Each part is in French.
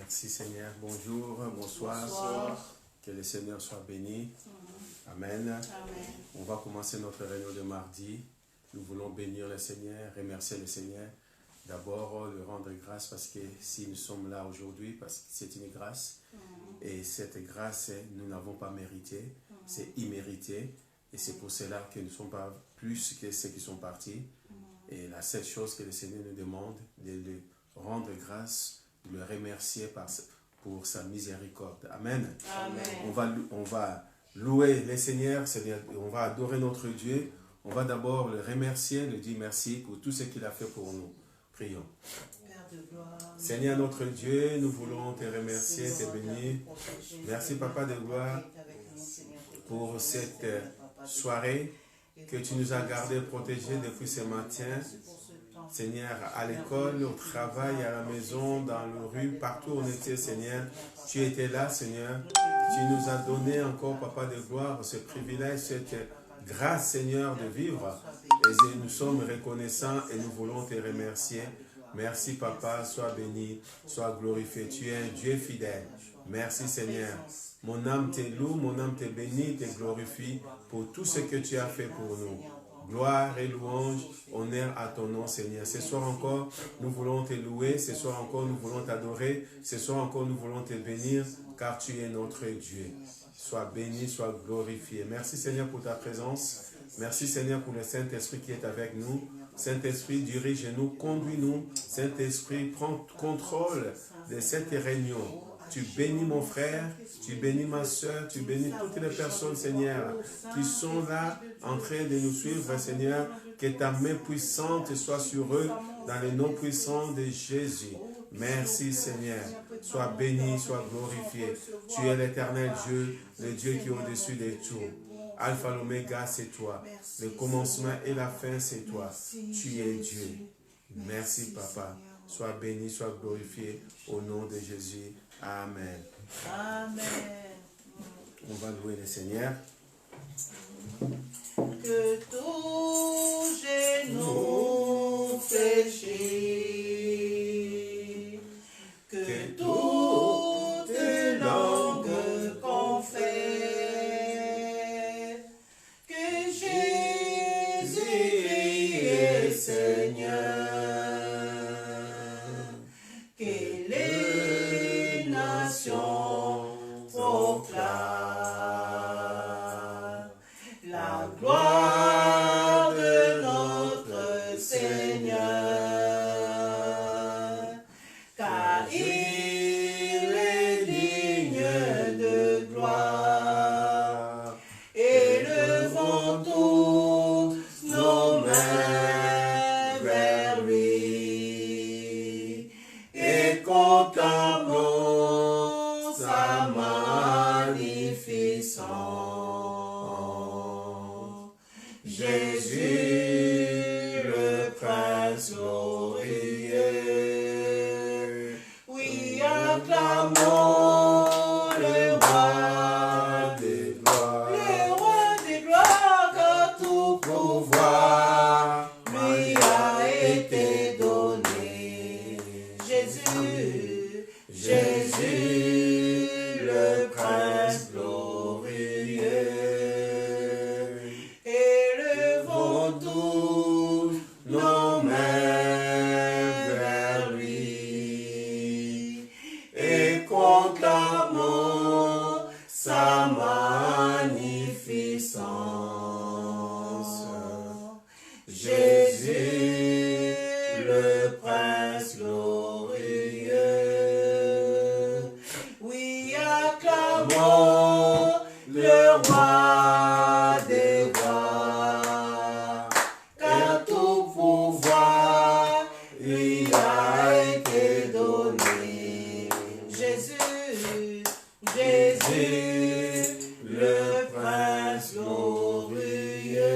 Merci Seigneur. Bonjour, bonsoir. Bonsoir. Que le Seigneur soit béni. Amen. Amen. On va commencer notre réunion de mardi. Nous voulons bénir le Seigneur, remercier le Seigneur. D'abord, le rendre grâce parce que si nous sommes là aujourd'hui, parce que c'est une grâce. Et cette grâce, nous n'avons pas mérité. C'est immérité. Et c'est pour cela que nous ne sommes pas plus que ceux qui sont partis. Et la seule chose que le Seigneur nous demande, de lui rendre grâce, de le remercier pour sa miséricorde. Amen. Amen. On va louer le Seigneur, on va adorer notre Dieu. On va d'abord le remercier, lui dire merci pour tout ce qu'il a fait pour nous. Prions. Père de gloire, Seigneur notre Dieu, nous voulons te remercier, te bénir. Merci Papa de gloire pour cette soirée que tu nous as gardés protégés depuis ce matin. Seigneur, à l'école, au travail, à la maison, dans les rues, partout où on était, Seigneur, tu étais là, Seigneur. Tu nous as donné encore, Papa de gloire, ce privilège, cette grâce, Seigneur, de vivre. Et nous sommes reconnaissants et nous voulons te remercier. Merci, Papa, sois béni, sois glorifié. Tu es un Dieu fidèle. Merci, Seigneur. Mon âme te loue, mon âme te bénit, te glorifie pour tout ce que tu as fait pour nous. Gloire et louange, honneur à ton nom, Seigneur. Ce soir encore, nous voulons te louer. Ce soir encore, nous voulons t'adorer. Ce soir encore, nous voulons te bénir, car tu es notre Dieu. Sois béni, sois glorifié. Merci, Seigneur, pour ta présence. Merci, Seigneur, pour le Saint-Esprit qui est avec nous. Saint-Esprit, dirige-nous, conduis-nous. Saint-Esprit, prends contrôle de cette réunion. Tu bénis mon frère, tu bénis ma soeur, tu bénis toutes les personnes, Seigneur, qui sont là en train de nous suivre, Seigneur. Que ta main puissante soit sur eux dans le nom puissant de Jésus. Merci, Seigneur. Sois béni, sois glorifié. Tu es l'éternel Dieu, le Dieu qui est au-dessus de tout. Alpha, l'Oméga, c'est toi. Le commencement et la fin, c'est toi. Tu es Dieu. Merci, Papa. Sois béni, sois glorifié au nom de Jésus. Amen. Amen. On va louer le Seigneur. Que tous genoux fléchissent, que toute langue confesse que Jésus est Seigneur. La gloire de notre Seigneur, car il est digne de gloire. Élevons tous nos mains vers lui et contemplons sa magnificence. Jésus, le Prince glorieux, oui, acclamons le roi des gloires. Le roi des gloires, car tout pouvoir lui a été donné. Jésus, Jésus, le Prince glorieux. Tous nos mains vers lui et conclamons sa magnificence. Jésus, le Prince glorieux, oui, acclamons le roi des rois. Lui a été donné. Jésus, Jésus, le Prince glorieux.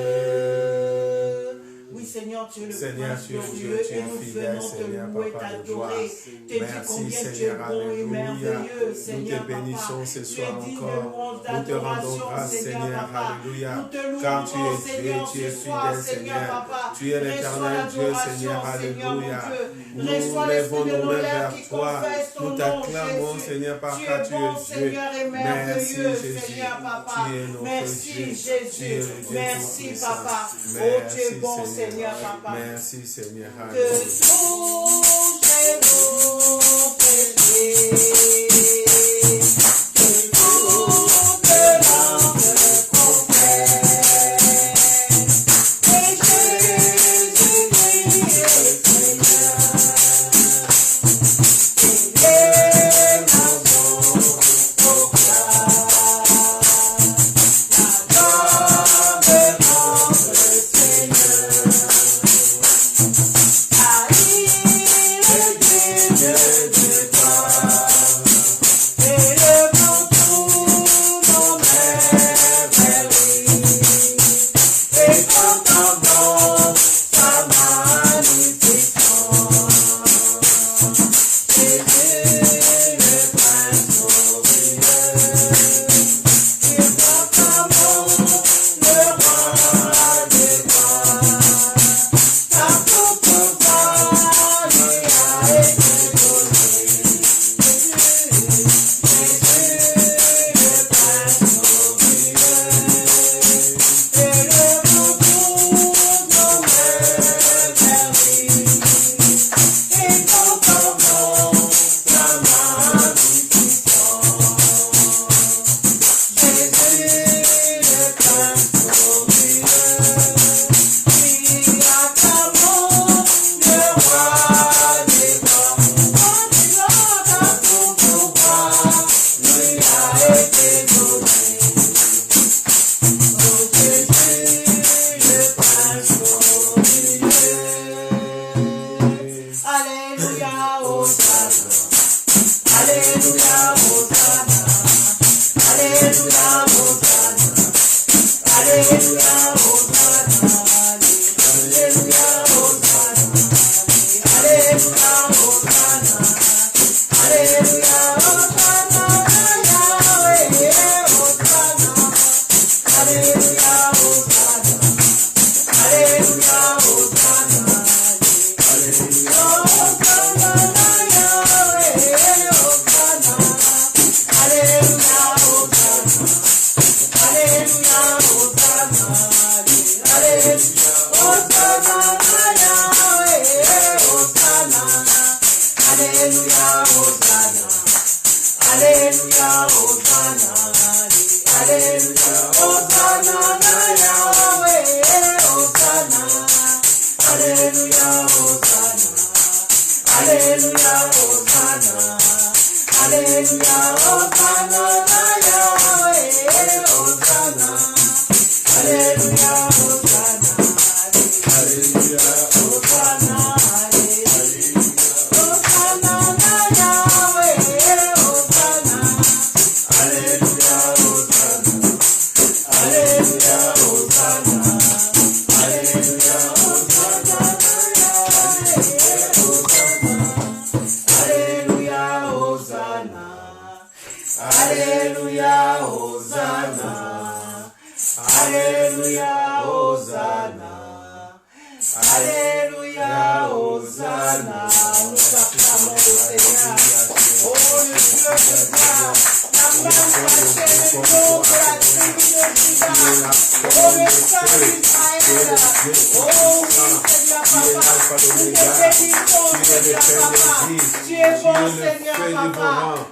Oui, Seigneur, tu es le Prince glorieux et nous venons te louer, t'adorer, te dis combien tu es bon et merveilleux, Nous Seigneur, te bénissons papa. ce Tu soir es digne de encore. louange, Nous te rendons d'adoration, grâce, Seigneur. papa. Alléluia. Nous te Car tu louons, es Dieu, Seigneur, tu es ce soir, fidèle, Seigneur, Seigneur. papa. Tu es Reçois l'éternel Dieu, l'adoration, Seigneur. Seigneur, mon Alléluia. Dieu. Nous Reçois lèvons l'esprit de nos nos mains lèvres vers qui toi. confesse ton Nous nom, t'acclamons, Jésus. Seigneur, Tu car es tu bon, es Dieu. Seigneur, et Merci, merveilleux, Jésus. Seigneur, papa. Tu es notre Merci, Dieu. Tu es Jésus. le Dieu Merci, Tout-Puissant. papa. Oh, tu es Merci, bon, Seigneur. Seigneur, papa. Merci, Seigneur. Que Alléluia. touche nos péchés.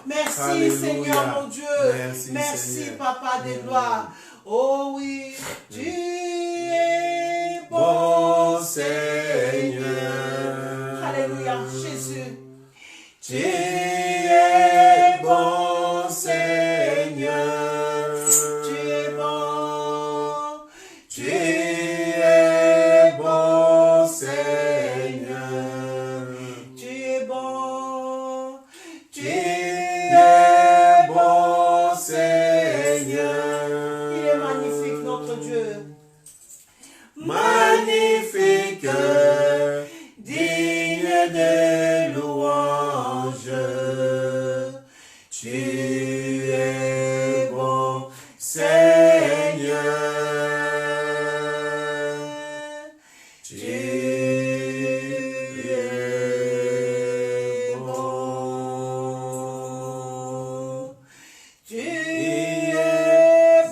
Merci, Seigneur, mon Dieu. Merci, Papa de gloire. Oh oui, tu es bon, Seigneur. Alléluia, Jésus. Tu es bon, Seigneur. Tu es bon. Tu es bon, Seigneur. Tu es bon. Tu es bon, Seigneur. Il est magnifique, notre Dieu. Magnifique, digne de louange. Tu es bon, Seigneur. Tu es bon. Tu es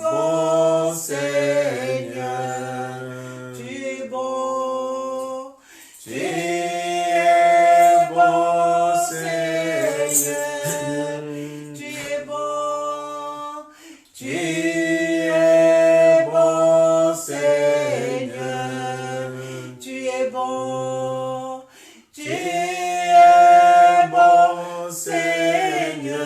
bon, Seigneur. Tu es bon. Tu es bon, Seigneur. Tu es bon. Tu es bon, Seigneur. Tu es bon. Tu es bon, Seigneur.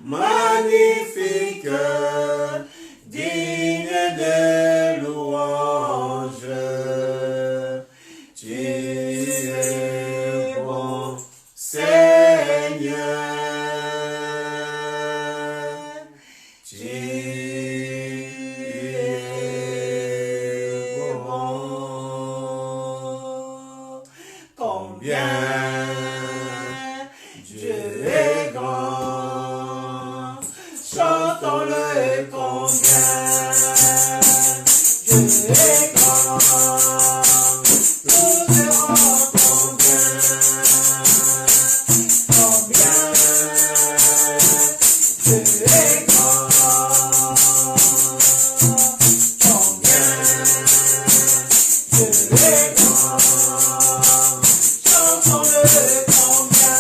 Magnifique, digne de louange. Tu es bon, Seigneur. Tu es bon. Combien Dieu est grand. Chantons-le combien Dieu est grand. Nous verrons combien Dieu est grand. Combien Dieu est grand. Chantons-le combien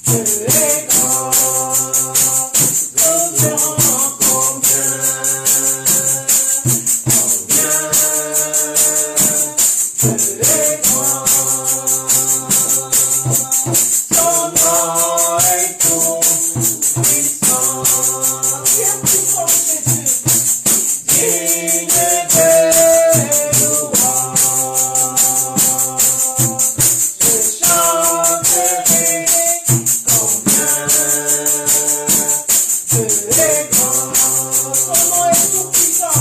Dieu est grand. Nous verrons combien Dieu est grand. Son nom est tout puissant. Bien puissant Jésus. Digne de louange. Je chanterai combien Dieu est grand. Son nom est tout puissant.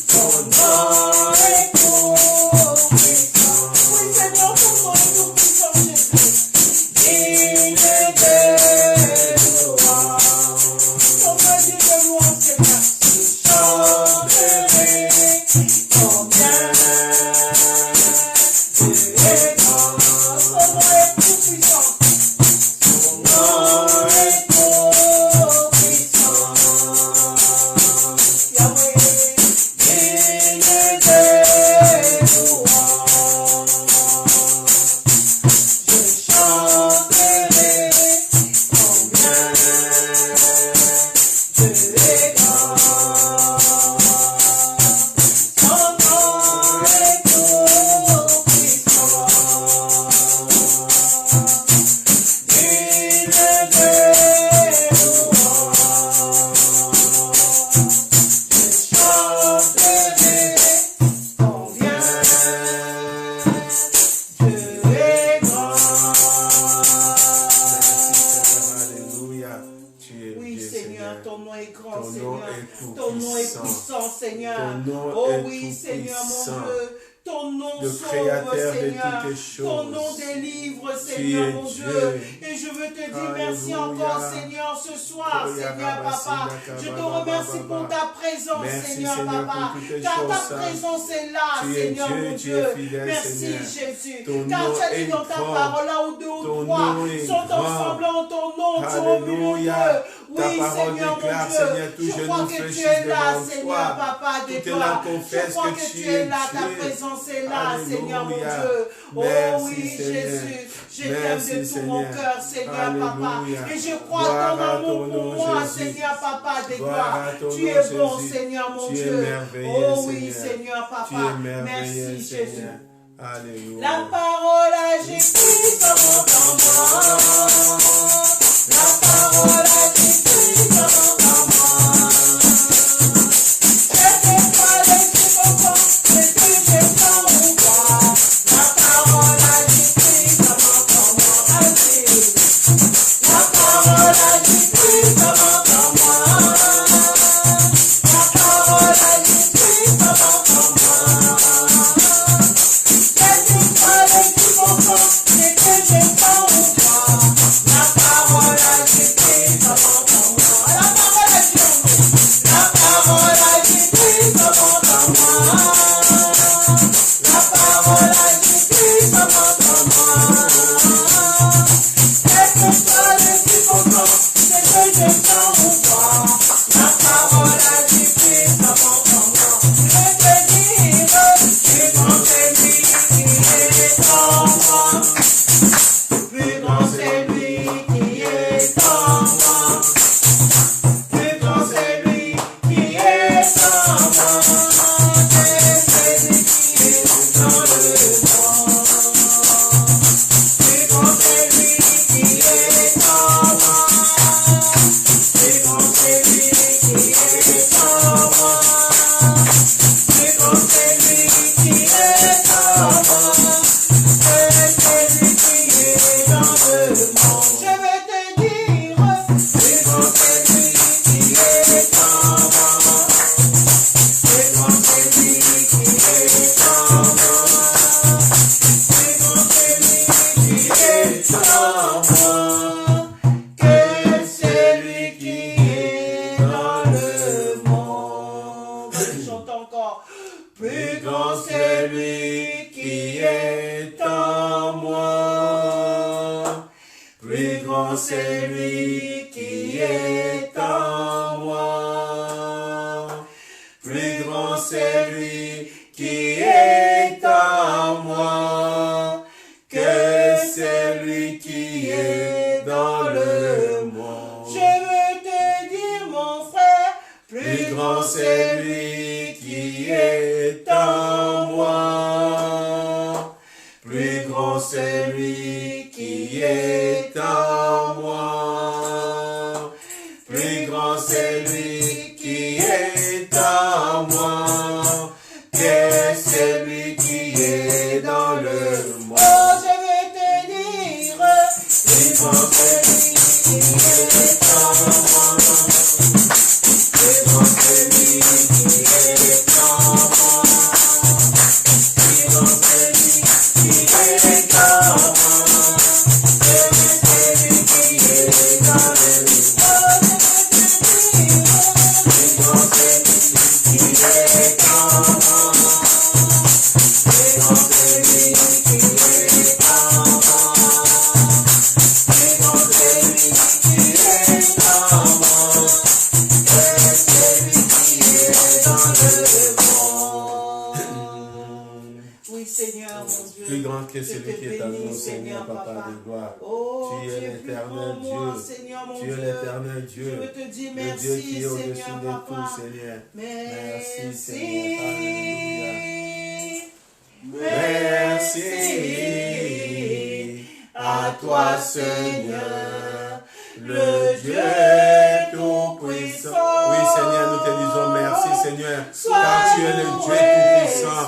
Son nom est tout puissant. Oui Seigneur, ton nom est tout puissant Jésus. Digne de louange. Ton nom est digne de louange Seigneur. Je chanterai combien Dieu est grand. Son nom est tout puissant. Son nom est tout puissant. Yahweh, digne de louange. Je chanterai combien Dieu est grand. Son nom est tout puissant. Digne de Seigneur. Oh oui, Seigneur, mon Dieu. Ton nom sauve, Seigneur. Ton nom délivre, Seigneur, mon Dieu. Et je veux te dire merci encore, Seigneur, ce soir, Seigneur, Papa. Je te remercie pour ta présence, Seigneur, Papa. Car ta présence est là, Seigneur, mon Dieu. Merci, Jésus. Car tu as dit dans ta parole, là où deux ou trois sont ensemble en ton nom, tu es au milieu d'eux. Oui, Seigneur, mon Dieu. Je crois que tu es là, Seigneur, Papa, de toi. Je crois que tu es là, ta présence est là, Seigneur, mon Dieu. Oh oui, Jésus, je t'aime de tout mon cœur, Seigneur, Papa. Et je crois ton amour pour moi, Seigneur, Papa, de gloire. Tu es bon, Seigneur, mon Dieu. Oh oui, Seigneur, Papa. Merci, Jésus. Alléluia. La parole a Jésus commence en moi. La parole a Jésus commence en moi. Je t'ai pas laissé comprendre que tu t'es sans moi. La parole a Jésus commence en moi. Allez. La parole a Jésus commence en moi. La parole a Jésus commence en moi. C'était c'est lui qui est en moi. Plus grand c'est lui qui est en moi que celui qui est dans le monde. Je veux te dire, mon frère, Plus grand c'est lui qui est en moi. Plus grand c'est lui qui est en moi. Plus grand c'est lui qui est en moi que celui qui est dans le monde. oh, je veux te dire, Plus grand c'est lui qui est en moi. Plus grand c'est lui qui est en moi. Plus grand c'est lui qui est en moi. C'est lui qui est dans le monde. Plus grand c'est lui qui est en moi. Plus grand c'est lui qui est en moi. Plus grand c'est lui qui est en moi. C'est lui qui est dans le monde. oui, Seigneur, mon Dieu. Plus grand que Je celui te qui est en bénis, nous, Seigneur, Papa de gloire. Oh, Tu es plus l'éternel grand moi, Dieu. Seigneur, mon Tu es Dieu. l'éternel Je Dieu. veux te dire Le merci, Dieu qui est au-dessus Seigneur, de papa. tout, Seigneur. Merci, Merci. Seigneur. Alléluia. Merci à toi, Seigneur, le Dieu tout-puissant. Oui, Seigneur, nous te disons merci, Seigneur, car tu es le Dieu tout-puissant.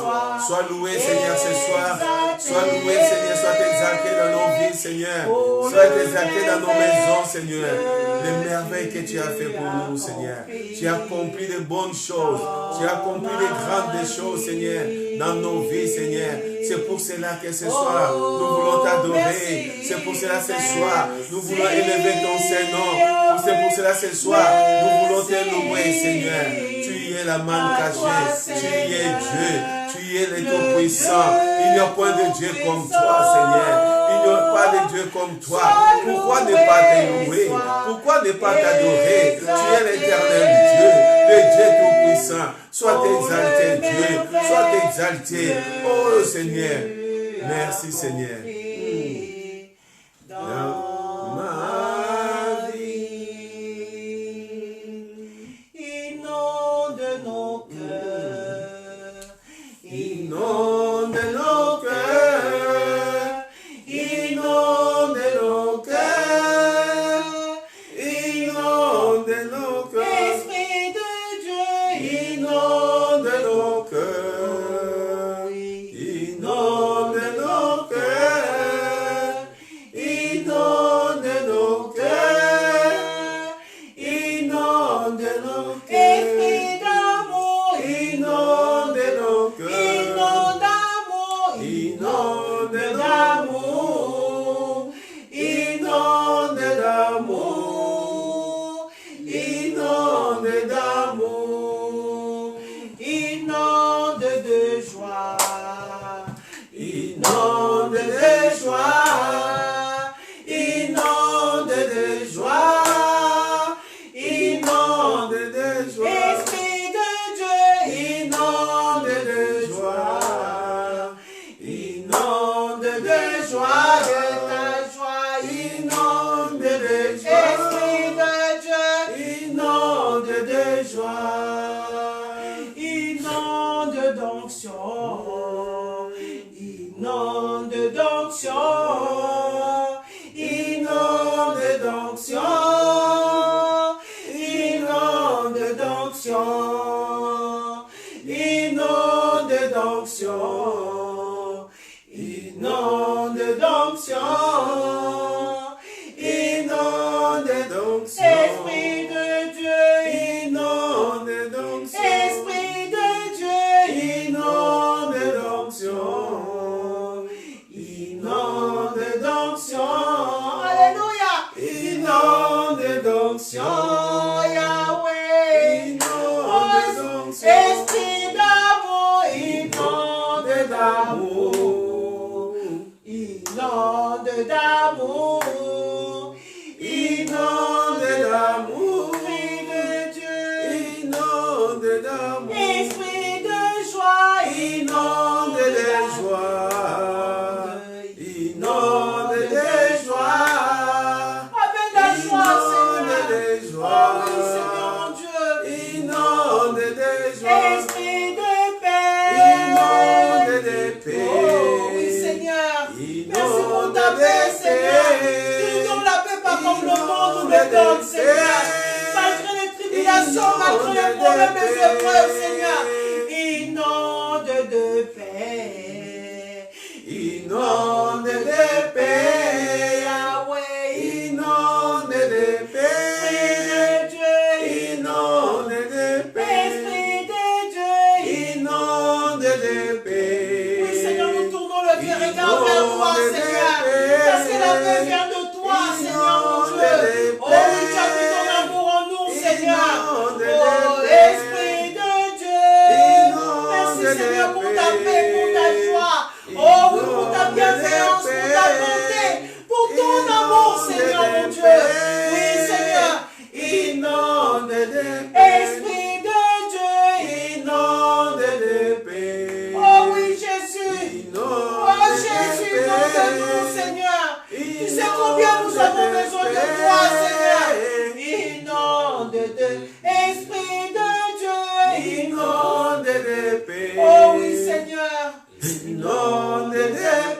Sois loué, Seigneur, ce soir. Sois loué, Seigneur, sois exalté dans nos vies, Seigneur. Sois exalté dans nos maisons, Seigneur. Les merveilles que tu as fait pour nous, Seigneur. Tu as accompli de bonnes choses. Tu as accompli de grandes choses, Seigneur, dans nos vies, Seigneur. C'est pour cela que ce soir, nous voulons t'adorer. C'est pour cela ce soir, nous voulons élever ton Saint-Nom. C'est pour cela ce soir, nous voulons te louer, Seigneur. Tu es la manne cachée. Tu es Dieu. Tu es le Tout-Puissant. Il n'y a point de Dieu comme toi, Seigneur. Il n'y a pas de Dieu comme toi. Pourquoi ne pas te louer? Pourquoi ne pas t'adorer? Tu es l'éternel Dieu, le Dieu Tout-Puissant. Sois exalté, Dieu. Sois exalté. Oh Seigneur. Merci, Seigneur. Dans ma vie, inonde nos cœurs, Inonde nos cœurs, inonde nos cœurs, inonde nos cœurs, Esprit de Dieu, inonde nos cœurs, inonde nos cœurs, inonde nos cœurs, inonde nos cœurs, Esprit d'amour, inonde nos cœurs. inonde d'amour, Inonde d'amour, inonde d'amour, inonde de joie, inonde de joie, inonde de joie, inonde de joie, Esprit de Dieu, inonde de joie, inonde de joie, de ta joie, inonde de joie. Esprit de Dieu, Inonde de joie, inonde d'onction, inonde d'onction, inonde d'onction, inonde d'onction, inonde d'onction, inonde d'onction, inonde d'onction. Esprit de Dieu, Inonde d'onction. Esprit de Dieu, Inonde d'onction. Inonde d'onction. Alléluia, Inonde d'onction. Yahweh, Inonde d'onction. Esprit d'amour, inonde d'amour, Inonde inonde d'amour, te donne, Seigneur. Malgré les tribulations, malgré les problèmes et les épreuves, Seigneur. Inonde de paix. Inonde de paix. Yahweh. Inonde de paix. Inonde de paix. Esprit de Dieu. Inonde de paix. Oui, Seigneur, nous tournons le regard vers toi, Seigneur. Parce que la paix vient de toi, Seigneur, mon Dieu. Oh oui, tu as mis ton amour en nous, Seigneur. Oh, Esprit de Dieu. Merci, Seigneur, pour ta paix, pour ta joie. Oh oui, pour ta bienveillance, pour ta bonté, pour ton amour, Seigneur, mon Dieu. Oui, Seigneur. Inonde de paix. Esprit de Dieu. Inonde de paix. Oh oui, Jésus. Inonde Oh Jésus, donne-nous, Seigneur. Tu sais combien nous avons besoin de toi, Seigneur. Inonde de Esprit de Dieu. Inonde de paix. Oh oui, Seigneur. Inonde de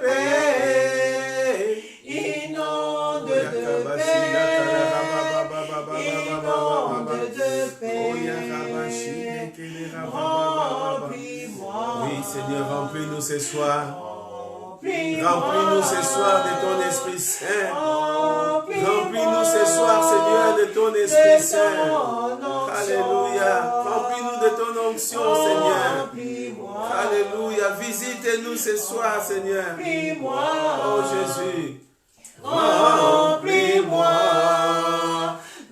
paix. Inonde de paix. Inonde de paix. Remplis-moi. Oui, Seigneur, remplis-nous ce soir. Remplis-moi. Remplis-nous ce soir de ton Esprit Saint. Remplis-moi. Remplis-nous ce soir, Seigneur, de ton Esprit Saint. onction. Alléluia. Remplis-nous de ton onction, Seigneur. Remplis-moi. Alléluia. Visite-nous ce soir, Seigneur. Remplis-moi. Oh Jésus. Remplis-moi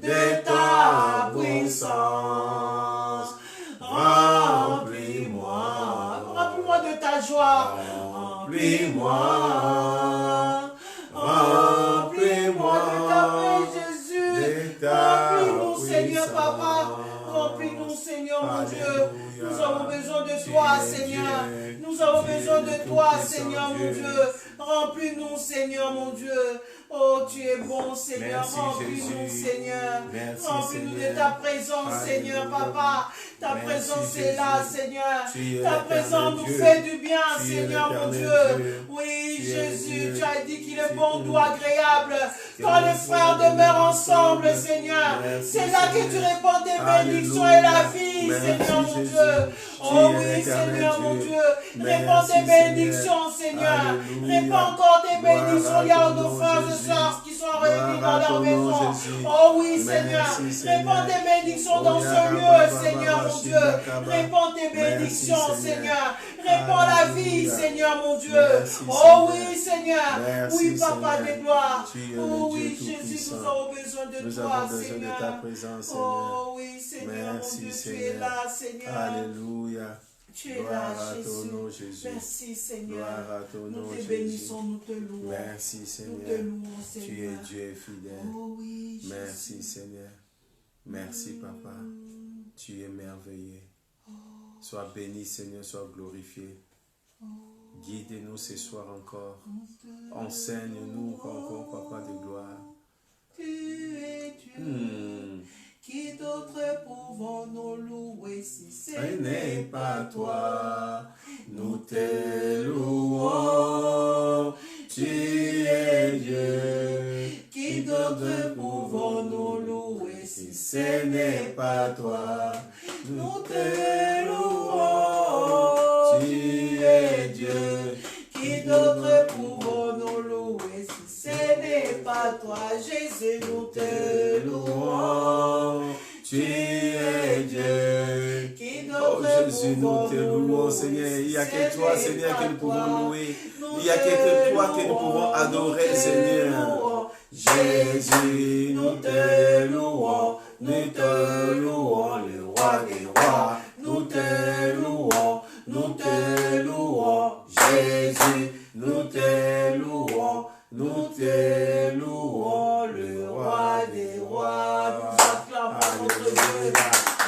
de ta puissance. Remplis-moi. Remplis-moi de ta joie. Remplis-moi. Remplis-moi de ta paix, Jésus. Remplis-nous, Seigneur, Papa. Remplis-nous, Seigneur, mon Dieu. Nous avons besoin de toi, Seigneur. Nous avons besoin de toi, Seigneur, mon Dieu. Remplis-nous, Seigneur, mon Dieu. Oh, tu es bon, Seigneur. Remplis-nous, Seigneur. Remplis-nous de ta présence, Seigneur, Papa. Ta présence est là, Seigneur. Ta présence nous fait du bien, Seigneur, mon Dieu. Oui, Jésus, tu as dit qu'il est bon, doux, agréable. Quand les frères demeurent ensemble, Seigneur, c'est là que tu répands tes bénédictions et la vie, Seigneur, mon Dieu. Oh oui, Seigneur, mon Dieu. Répands tes bénédictions, Seigneur. Répands encore tes bénédictions. Il y a nos frères et sœurs qui sont réunis dans leur maison. Oh oui, Seigneur. Répands tes bénédictions dans ce lieu, Seigneur, mon Dieu. Répands tes bénédictions, Seigneur. Répands la vie, Seigneur, mon Dieu. Oh oui, Seigneur. Oui, Papa de gloire. Oh oui, Jésus, nous avons besoin de toi, Seigneur. Oh oui, Seigneur, mon Dieu, tu es là, Seigneur. Alléluia. Tu es là, Jésus. Merci, Seigneur. Nous te bénissons, nous te louons. Merci, Seigneur. Nous te louons, Seigneur. Tu es Dieu fidèle. Oh oui, Jésus. Merci, Seigneur. Merci, Papa. Tu es merveilleux. Sois béni, Seigneur, sois glorifié. Guide-nous ce soir encore. Enseigne-nous encore, Papa de gloire. Tu es Dieu. Qui d'autre pouvons-nous louer si ce n'est pas toi? Nous te louons. Tu es Dieu. Qui d'autre pouvons-nous louer si Ce n'est pas toi. nous te louons? Tu es Dieu. Qui d'autre pouvons-nous louer si ce n'est pas toi? Jésus, nous te louons. Tu es Dieu. Qui Oh d'autre Jésus, nous te louons, Seigneur. Il n'y a que toi, Seigneur, que nous pouvons louer. Il n'y a que toi que nous pouvons adorer, Seigneur. Jésus, nous te louons. Nous te louons, le roi des rois. Nous te louons. Nous te louons. Jésus, nous te louons. Nous te louons, le roi des rois. Nous acclamons notre Dieu.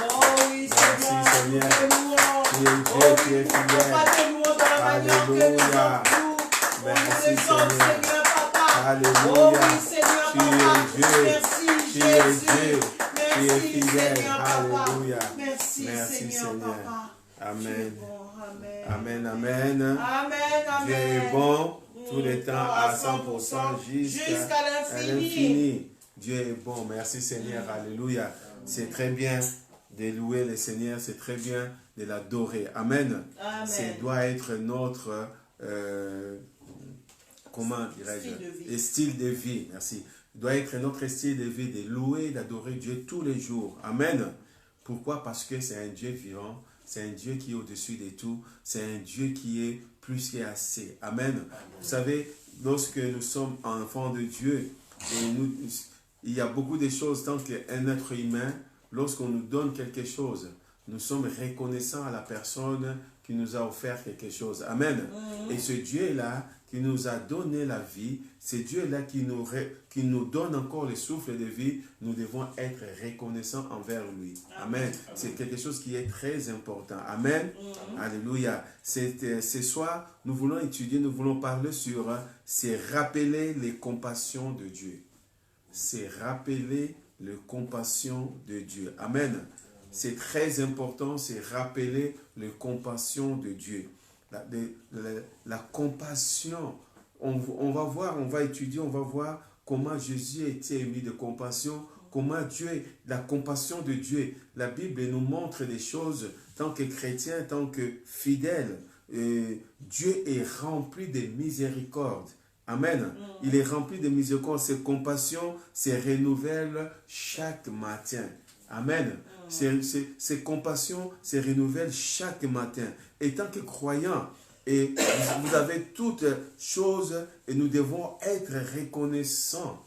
Oh oui, Seigneur, nous te louons. Tu es Dieu, tu es On fidèle. va te louer dans la manière que nous sommes tous. On nous exalte, Seigneur, Papa. Alléluia. Oh oui, Seigneur, Tu Papa. es Dieu. Merci, Tu es Jésus. Dieu. Tu es Merci, fidèle. Seigneur, Papa. Alléluia. Merci, Merci, Seigneur, Seigneur. Papa. Tu es Amen. bon. Amen. Amen, amen. Amen, Dieu amen. est bon tout le temps à 100% jusqu'à Jusqu'à l'infini. l'infini. Dieu est bon. Merci Seigneur. Alléluia. C'est très bien de louer le Seigneur. C'est très bien de l'adorer. Amen. Ça doit être notre, comment dirais-je, style de vie. Merci. Doit être notre style de vie de louer et d'adorer Dieu tous les jours. Amen. Pourquoi? Parce que c'est un Dieu vivant. C'est un Dieu qui est au-dessus de tout. C'est un Dieu qui est plus qu'assez. Amen. Vous savez, lorsque nous sommes enfants de Dieu, et il y a beaucoup de choses tant qu'un être humain, lorsqu'on nous donne quelque chose, nous sommes reconnaissants à la personne qui nous a offert quelque chose. Amen. Et ce Dieu-là qui nous a donné la vie, ce Dieu-là qui nous donne encore le souffle de vie, nous devons être reconnaissants envers lui. Amen. C'est quelque chose qui est très important. Amen. Alléluia. Ce soir, nous voulons étudier, nous voulons parler sur c'est rappeler les compassions de Dieu. C'est rappeler les compassions de Dieu. Amen. C'est très important, c'est rappeler les compassions de Dieu. La compassion, on va voir, on va étudier, on va voir comment Jésus a été ému de compassion, comment Dieu, la compassion de Dieu. La Bible nous montre des choses, tant que chrétien, tant que fidèle. Dieu est rempli de miséricorde. Amen. Il est rempli de miséricorde. Ses compassions se renouvellent chaque matin. Amen. Ces compassions se renouvellent chaque matin. Et tant que croyants, et vous avez toutes choses, et nous devons être reconnaissants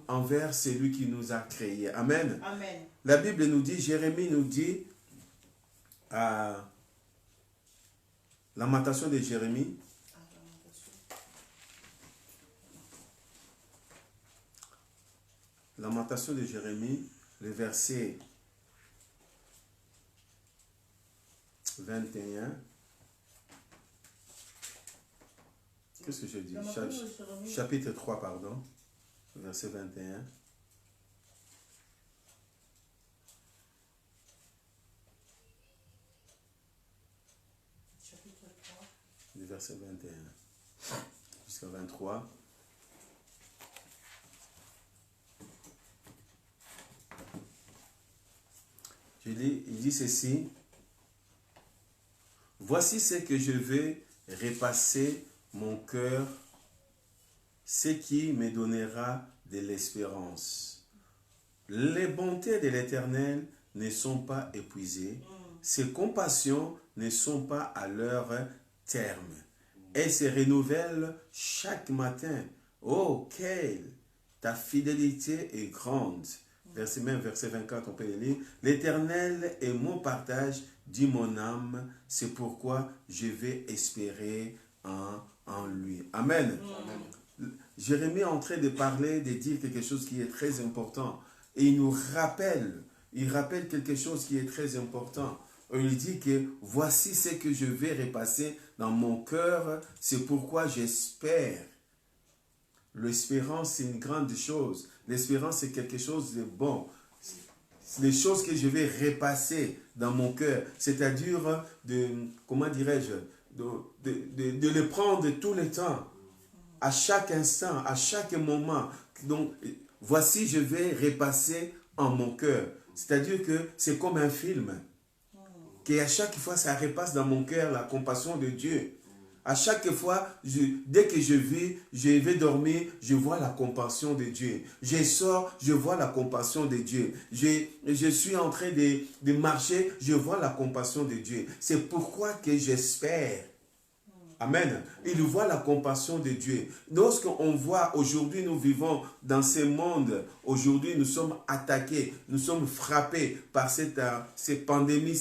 envers celui qui nous a créés. Amen. Amen. La Bible nous dit, Jérémie nous dit, Lamentation de Jérémie, Lamentation de Jérémie, le verset 21. Qu'est-ce que je dis? Chapitre 3, pardon. Verset 21. Chapitre 3. Du verset 21 jusqu'à 23. Il dit ceci. Voici ce que je vais repasser mon cœur, ce qui me donnera de l'espérance. Les bontés de l'Éternel ne sont pas épuisées, ses compassions ne sont pas à leur terme. Elles se renouvellent chaque matin. Oh, quelle ta fidélité est grande. Verset 24, on peut le lire. L'Éternel est mon partage, dit mon âme, c'est pourquoi je vais espérer en lui. Amen. Jérémie est en train de parler, de dire quelque chose qui est très important. Et il nous rappelle, quelque chose qui est très important. Il dit que voici ce que je vais repasser dans mon cœur, c'est pourquoi j'espère. L'espérance, c'est une grande chose. L'espérance, c'est quelque chose de bon. C'est des choses que je vais repasser dans mon cœur. C'est-à-dire, comment dirais-je, de le prendre tout le temps, à chaque instant, à chaque moment. Donc, voici, je vais repasser en mon cœur. C'est-à-dire que c'est comme un film. Qu'à chaque fois, ça repasse dans mon cœur la compassion de Dieu. À chaque fois, dès que je vais dormir, je vois la compassion de Dieu. Je sors, je vois la compassion de Dieu. Je suis en train de marcher, je vois la compassion de Dieu. C'est pourquoi que j'espère. Amen. Il voit la compassion de Dieu. Lorsqu'on voit, aujourd'hui nous vivons dans ce monde, aujourd'hui nous sommes attaqués, nous sommes frappés par cette pandémie,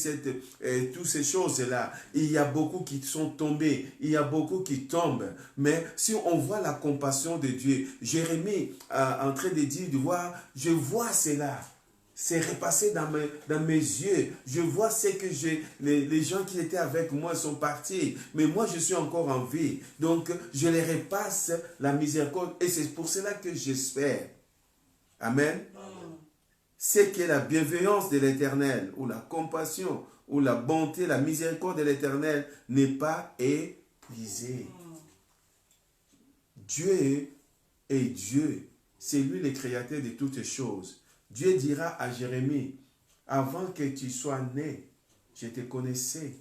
toutes ces choses-là. Il y a beaucoup qui sont tombés, il y a beaucoup qui tombent. Mais si on voit la compassion de Dieu, Jérémie en train de dire, je vois cela. C'est repassé dans mes yeux. Je vois ce que les gens qui étaient avec moi sont partis. Mais moi, je suis encore en vie. Donc, je les repasse la miséricorde. Et c'est pour cela que j'espère. Amen. C'est que la bienveillance de l'Éternel, ou la compassion, ou la bonté, la miséricorde de l'Éternel n'est pas épuisée. Dieu est Dieu. c'est lui le créateur de toutes choses. Dieu dira à Jérémie, avant que tu sois né, je te connaissais.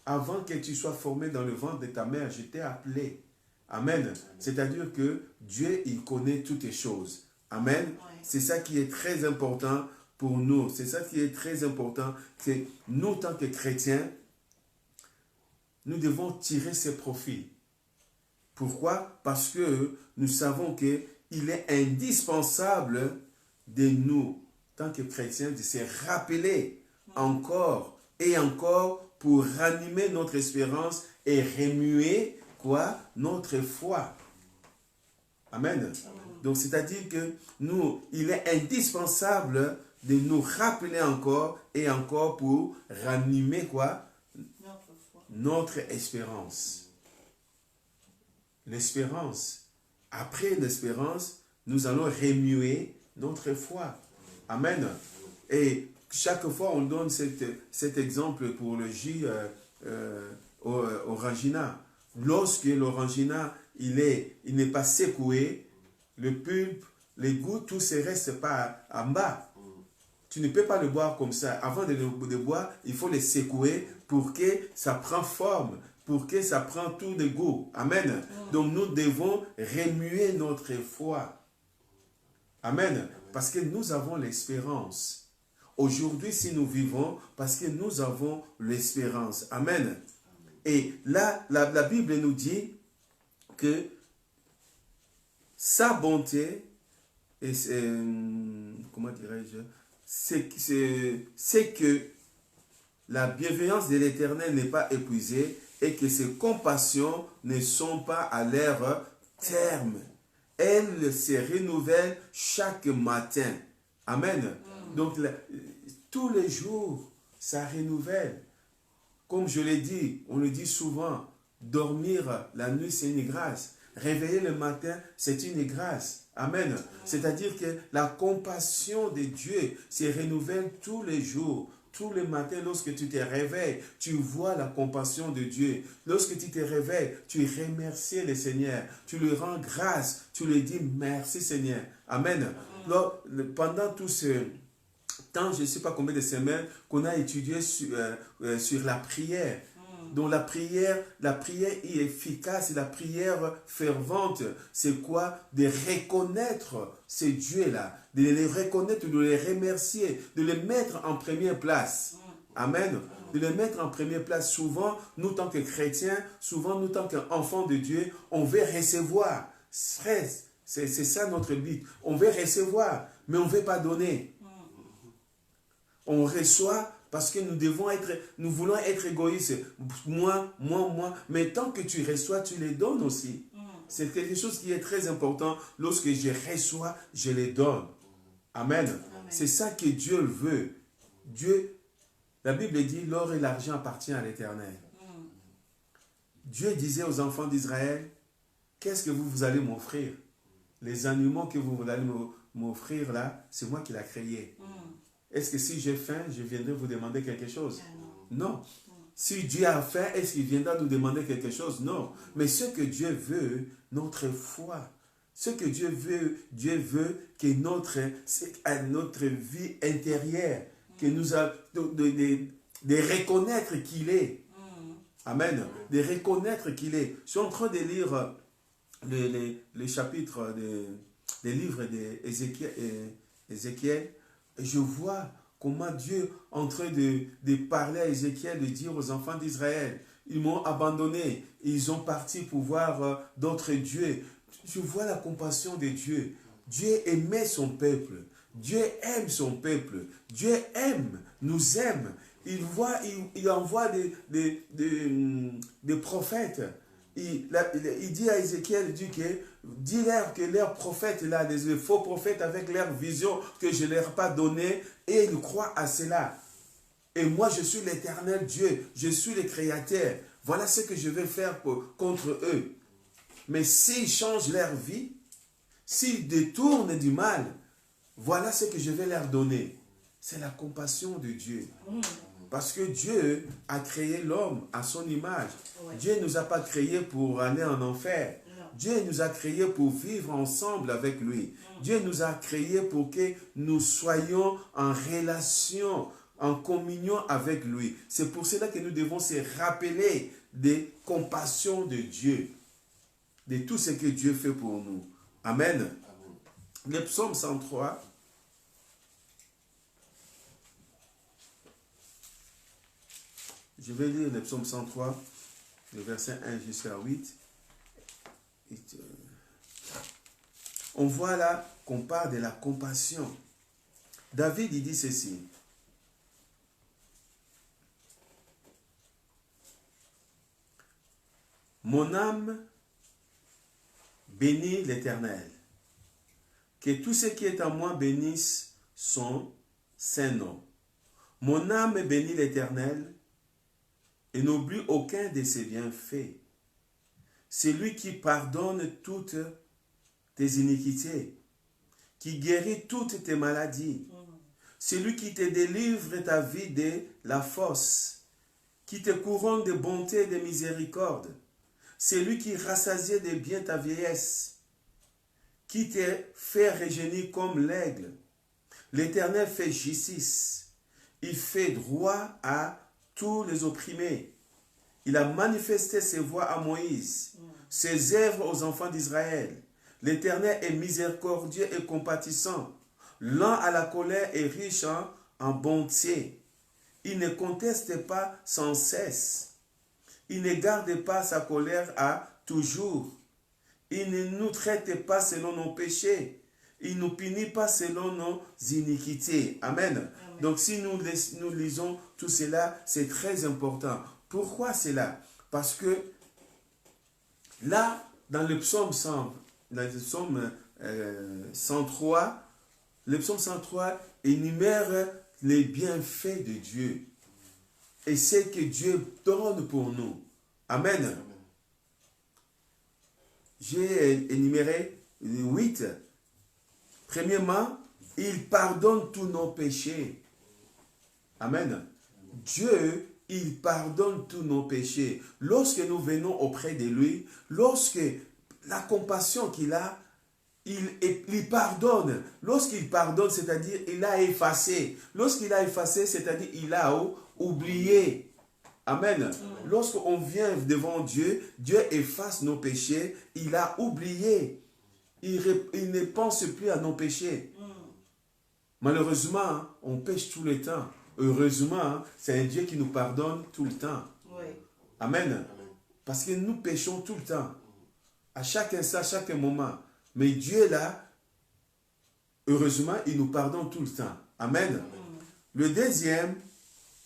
Avant que tu sois formé dans le ventre de ta mère, je t'ai appelé. Amen. C'est-à-dire que Dieu, il connaît toutes les choses. Amen. C'est ça qui est très important pour nous. C'est ça qui est très important. Que nous, en tant que chrétiens, nous devons tirer ce profit. Pourquoi? Parce que nous savons qu'il est indispensable de nous, en tant que chrétiens, de se rappeler encore et encore pour ranimer notre espérance et remuer quoi? Notre foi. Amen. Donc, c'est-à-dire que nous, il est indispensable de nous rappeler encore et encore pour ranimer quoi? Notre espérance. L'espérance. Après l'espérance, nous allons remuer notre foi. Amen. Et chaque fois, on donne cet exemple pour le jus orangina. Lorsque l'orangina, il n'est pas secoué, le pulpe, les gouttes, tout se reste pas en bas. Tu ne peux pas le boire comme ça. Avant de le boire, il faut le secouer pour que ça prenne forme, pour que ça prenne tout de goût. Amen. Donc nous devons remuer notre foi. Amen. Parce que nous avons l'espérance. Aujourd'hui, si nous vivons, parce que nous avons l'espérance. Amen. Et là, la Bible nous dit que sa bonté, et comment dirais-je, c'est que la bienveillance de l'Éternel n'est pas épuisée et que ses compassions ne sont pas à leur terme. Elles se renouvellent chaque matin. Amen. Donc, tous les jours, ça renouvelle. Comme je l'ai dit, on le dit souvent, dormir la nuit, c'est une grâce. Réveiller le matin, c'est une grâce. Amen. C'est-à-dire que la compassion de Dieu se renouvelle tous les jours. Tous les matins, lorsque tu te réveilles, tu vois la compassion de Dieu. Lorsque tu te réveilles, tu remercies le Seigneur. Tu lui rends grâce. Tu lui dis merci Seigneur. Amen. Alors, pendant tout ce temps, je ne sais pas combien de semaines, qu'on a étudié sur la prière. Donc la prière est efficace, la prière fervente, c'est quoi? De reconnaître ces dieux-là, de les reconnaître, de les remercier, de les mettre en première place. Amen. De les mettre en première place. Souvent, nous, tant que chrétiens, souvent, nous, tant qu'enfants de Dieu, on veut recevoir. C'est ça notre but. On veut recevoir, mais on ne veut pas donner. On reçoit parce que nous voulons être égoïstes. Moi. Mais tant que tu reçois, tu les donnes aussi. C'est quelque chose qui est très important. Lorsque je reçois, je les donne. Amen. C'est ça que Dieu veut. La Bible dit, l'or et l'argent appartiennent à l'Éternel. Dieu disait aux enfants d'Israël, qu'est-ce que vous allez m'offrir? Les animaux que vous allez m'offrir là, c'est moi qui l'ai créé. Est-ce que si j'ai faim, je viendrai vous demander quelque chose? Non. Si Dieu a faim, est-ce qu'il viendra nous demander quelque chose? Non. Mais ce que Dieu veut, notre foi. Ce que Dieu veut que notre vie intérieure, que nous de reconnaître qu'il est. Amen. De reconnaître qu'il est. Je suis en train de lire les chapitres des livres d'Ézéchiel. Je vois comment Dieu est en train de parler à Ézéchiel, de dire aux enfants d'Israël, ils m'ont abandonné, ils ont parti pour voir d'autres dieux. Je vois la compassion de Dieu. Dieu aimait son peuple. Dieu aime son peuple. Dieu nous aime. Il envoie des prophètes. Il dit à Ézéchiel, dis-leur que leurs prophètes, là, les faux prophètes avec leur vision que je ne leur ai pas donnée, et ils croient à cela. Et moi, je suis l'Éternel Dieu, je suis le Créateur. Voilà ce que je vais faire contre eux. Mais s'ils changent leur vie, s'ils détournent du mal, voilà ce que je vais leur donner. C'est la compassion de Dieu. Parce que Dieu a créé l'homme à son image. Dieu ne nous a pas créés pour aller en enfer. Dieu nous a créés pour vivre ensemble avec lui. Dieu nous a créés pour que nous soyons en relation, en communion avec lui. C'est pour cela que nous devons se rappeler des compassions de Dieu, de tout ce que Dieu fait pour nous. Amen. Le psaume 103. Je vais lire le psaume 103, le verset 1 jusqu'à 8. On voit là qu'on parle de la compassion. David, il dit ceci. Mon âme bénit l'Éternel. Que tout ce qui est en moi bénisse son saint nom. Mon âme bénit l'Éternel et n'oublie aucun de ses bienfaits. C'est lui qui pardonne toutes tes iniquités, qui guérit toutes tes maladies. C'est lui qui te délivre ta vie de la fosse, qui te couronne de bonté et de miséricorde. C'est lui qui rassasie de bien ta vieillesse, qui te fait rajeunir comme l'aigle. L'Éternel fait justice. Il fait droit à tous les opprimés. Il a manifesté ses voies à Moïse, ses œuvres aux enfants d'Israël. L'Éternel est miséricordieux et compatissant, lent à la colère et riche en bonté. Il ne conteste pas sans cesse. Il ne garde pas sa colère à toujours. Il ne nous traite pas selon nos péchés. Il ne nous punit pas selon nos iniquités. Amen. Amen. Donc si nous lisons tout cela, c'est très important. Pourquoi cela? Parce que là, dans le psaume 103, le psaume 103 énumère les bienfaits de Dieu et ce que Dieu donne pour nous. Amen. Amen. J'ai énuméré 8. Premièrement, il pardonne tous nos péchés. Amen. Dieu, il pardonne tous nos péchés. Lorsque nous venons auprès de lui, lorsque la compassion qu'il a, il pardonne. Lorsqu'il pardonne, c'est-à-dire il a effacé. Lorsqu'il a effacé, c'est-à-dire il a oublié. Amen. Amen. Lorsqu'on vient devant Dieu, Dieu efface nos péchés. Il a oublié. Il ne pense plus à nos péchés. Malheureusement, on pêche tout le temps. Heureusement, c'est un Dieu qui nous pardonne tout le temps. Oui. Amen. Amen. Parce que nous péchons tout le temps. À chaque instant, à chaque moment. Mais Dieu là, heureusement, il nous pardonne tout le temps. Amen. Amen. Le deuxième,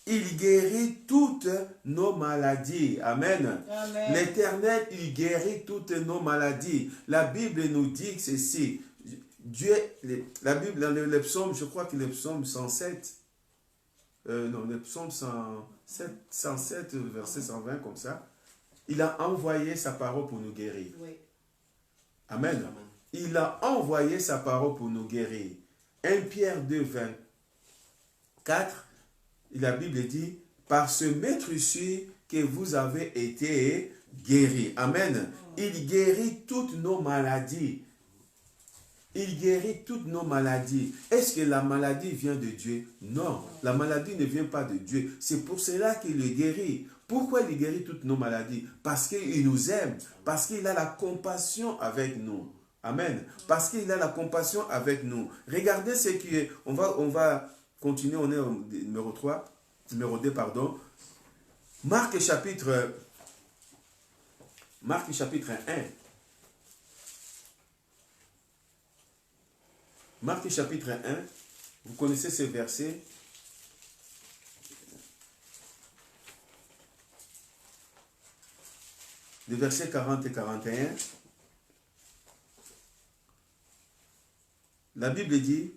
il guérit toutes nos maladies. Amen. Amen. L'Éternel, il guérit toutes nos maladies. La Bible nous dit ceci. Dieu, la Bible, dans le psaume, je crois que le psaume 107, le psaume 107, verset 120, comme ça, il a envoyé sa parole pour nous guérir. Oui. Amen. Amen. Il a envoyé sa parole pour nous guérir. 1 Pierre 2, 24, la Bible dit, par ce maître sûr que vous avez été guéris. Amen. Il guérit toutes nos maladies. Il guérit toutes nos maladies. Est-ce que la maladie vient de Dieu? Non, la maladie ne vient pas de Dieu. C'est pour cela qu'il le guérit. Pourquoi il guérit toutes nos maladies? Parce qu'il nous aime, parce qu'il a la compassion avec nous. Amen. Parce qu'il a la compassion avec nous. Regardez ce qui est. On va continuer, on est au numéro 2, pardon. Marc chapitre 1. Marc chapitre 1, vous connaissez ce verset. Les versets 40 et 41. La Bible dit,